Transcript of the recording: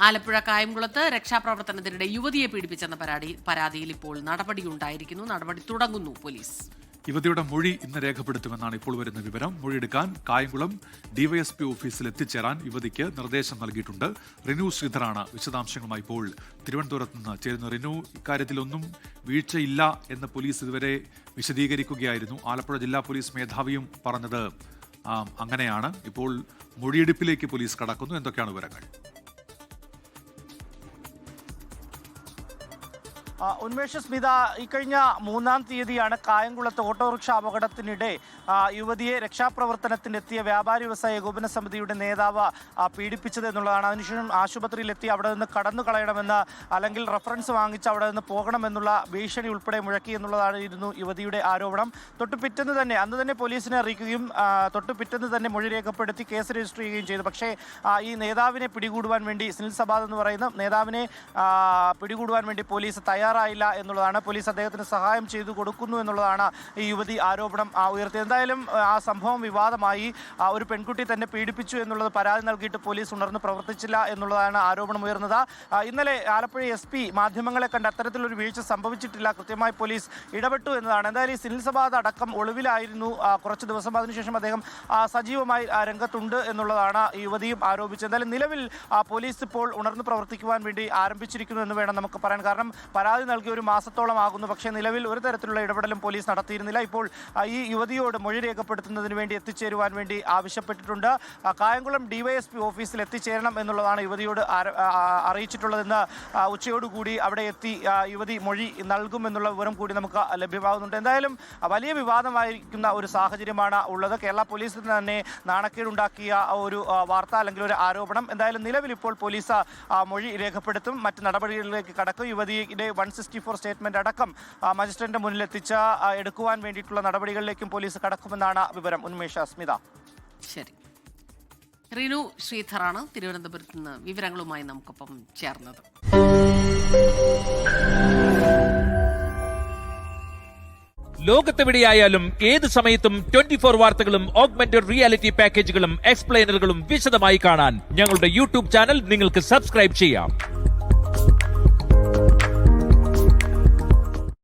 ആലപ്പുഴ കായംകുളത്ത് രക്ഷാപ്രവർത്തനത്തിനിടെ യുവതിയെ പീഡിപ്പിച്ചെന്ന പരാതിയിൽ ഇപ്പോൾ നടപടിയുണ്ടായിരിക്കുന്നു. നടപടി തുടങ്ങുന്നു പോലീസ്. യുവതിയുടെ മൊഴി ഇന്ന് രേഖപ്പെടുത്തുമെന്നാണ് ഇപ്പോൾ വരുന്ന വിവരം. മൊഴിയെടുക്കാൻ കായംകുളം ഡിവൈഎസ്പി ഓഫീസിൽ എത്തിച്ചേരാൻ യുവതിക്ക് നിർദ്ദേശം നൽകിയിട്ടുണ്ട്. റിനു ശ്രീധറാണ് വിശദാംശങ്ങളുമായി ഇപ്പോൾ തിരുവനന്തപുരത്ത് നിന്ന് ചേരുന്നു. റിനു, ഇക്കാര്യത്തിലൊന്നും വീഴ്ചയില്ല എന്ന് പോലീസ് ഇതുവരെ വിശദീകരിക്കുകയായിരുന്നു. ആലപ്പുഴ ജില്ലാ പോലീസ് മേധാവിയും പറഞ്ഞത് അങ്ങനെയാണ്. ഇപ്പോൾ മൊഴിയെടുപ്പിലേക്ക് പോലീസ് കടക്കുന്നു. എന്തൊക്കെയാണ് വിവരങ്ങൾ? ഉന്മേഷ്, സ്മിത, ഇക്കഴിഞ്ഞ 3-ാം തീയതിയാണ് കായംകുളത്ത് ഓട്ടോറിക്ഷ അപകടത്തിനിടെ യുവതിയെ രക്ഷാപ്രവർത്തനത്തിനെത്തിയ വ്യാപാരി വ്യവസായ ഏകോപന സമിതിയുടെ നേതാവ് പീഡിപ്പിച്ചത് എന്നുള്ളതാണ്. അതിനുശേഷം ആശുപത്രിയിലെത്തി അവിടെ നിന്ന് കടന്നു കളയണമെന്ന്, അല്ലെങ്കിൽ റഫറൻസ് വാങ്ങിച്ച് അവിടെ നിന്ന് പോകണമെന്നുള്ള ഭീഷണി ഉൾപ്പെടെ മുഴക്കി എന്നുള്ളതായിരുന്നു യുവതിയുടെ ആരോപണം. തൊട്ടുപിറ്റെന്ന് തന്നെ അന്ന് തന്നെ പോലീസിനെ അറിയിക്കുകയും തൊട്ടുപിറ്റെന്ന് തന്നെ മൊഴി രേഖപ്പെടുത്തി കേസ് രജിസ്റ്റർ ചെയ്യുകയും ചെയ്തു. പക്ഷേ ഈ നേതാവിനെ പിടികൂടുവാൻ വേണ്ടി, സുനിൽ സബാദ് എന്ന് പറയുന്ന നേതാവിനെ പിടികൂടുവാൻ വേണ്ടി പോലീസ് തയ്യാറായില്ല എന്നുള്ളതാണ്. പോലീസ് അദ്ദേഹത്തിന് സഹായം ചെയ്തു കൊടുക്കുന്നു എന്നുള്ളതാണ് ഈ യുവതി ആരോപണം ഉയർത്തിയത്. എന്തായാലും ആ സംഭവം വിവാദമായി. ഒരു പെൺകുട്ടി തന്നെ പീഡിപ്പിച്ചു എന്നുള്ളത് പരാതി നൽകിയിട്ട് പോലീസ് ഉണർന്ന് പ്രവർത്തിച്ചില്ല എന്നുള്ളതാണ് ആരോപണം ഉയർന്നത്. ഇന്നലെ ആലപ്പുഴ SP മാധ്യമങ്ങളെ കണ്ട് അത്തരത്തിലൊരു വീഴ്ച സംഭവിച്ചിട്ടില്ല, കൃത്യമായി പോലീസ് ഇടപെട്ടു എന്നതാണ്. എന്തായാലും ഈ സുനിൽ സബാദ് അടക്കം ഒളിവിലായിരുന്നു കുറച്ച് ദിവസം. അതിനുശേഷം അദ്ദേഹം സജീവമായി രംഗത്തുണ്ട് എന്നുള്ളതാണ് ഈ യുവതിയും ആരോപിച്ചത്. എന്തായാലും നിലവിൽ പോലീസ് ഇപ്പോൾ ഉണർന്ന് പ്രവർത്തിക്കുവാൻ വേണ്ടി ആരംഭിച്ചിരിക്കുന്നു എന്ന് വേണം നമുക്ക് പറയാൻ. കാരണം പരാതി നൽകി ഒരു മാസത്തോളം ആകുന്നു, പക്ഷേ നിലവിൽ ഒരു തരത്തിലുള്ള ഇടപെടലും പോലീസ് നടത്തിയിരുന്നില്ല. ഇപ്പോൾ ഈ യുവതിയോട് മൊഴി രേഖപ്പെടുത്തുന്നതിന് വേണ്ടി എത്തിച്ചേരുവാൻ വേണ്ടി ആവശ്യപ്പെട്ടിട്ടുണ്ട്. കായംകുളം DYSP ഓഫീസിൽ എത്തിച്ചേരണം എന്നുള്ളതാണ് യുവതിയോട് അറിയിച്ചിട്ടുള്ളതെന്ന് ഉച്ചയോടുകൂടി അവിടെ എത്തി യുവതി മൊഴി നൽകുമെന്നുള്ള വിവരം കൂടി നമുക്ക് ലഭ്യമാകുന്നുണ്ട്. എന്തായാലും വലിയ വിവാദമായിരിക്കുന്ന ഒരു സാഹചര്യമാണ് ഉള്ളത്. കേരള പോലീസിന് തന്നെ നാണക്കേടുണ്ടാക്കിയ ഒരു വാർത്ത, അല്ലെങ്കിൽ ഒരു ആരോപണം. എന്തായാലും നിലവിൽ ഇപ്പോൾ പോലീസ് മൊഴി രേഖപ്പെടുത്തും, മറ്റ് നടപടികളിലേക്ക് കടക്കും. യുവതിയുടെ 164 സ്റ്റേറ്റ്മെന്റ് അടക്കം മജിസ്ട്രേറ്റിന്റെ മുന്നിൽ എടുക്കുവാൻ വേണ്ടിയിട്ടുള്ള നടപടികളിലേക്കും പോലീസ് കടക്കുമെന്നാണ് വിവരം. ഉന്മേഷ, സ്മിത. ശരി, റിനു ശ്രീധറാണ് തിരുവനന്തപുരത്ത് നിന്ന് വിവരങ്ങളുമായി നമുക്കൊപ്പം ചേർന്നത്. ലോകത്തെവിടെയായാലും ഏത് സമയത്തും 24 വാർത്തകളും ഓഗ്മെന്റഡ് റിയാലിറ്റി പാക്കേജുകളും എക്സ്പ്ലെയിനറുകളും വിശദമായി കാണാൻ ഞങ്ങളുടെ YouTube ചാനൽ നിങ്ങൾക്ക് സബ്സ്ക്രൈബ് ചെയ്യാം.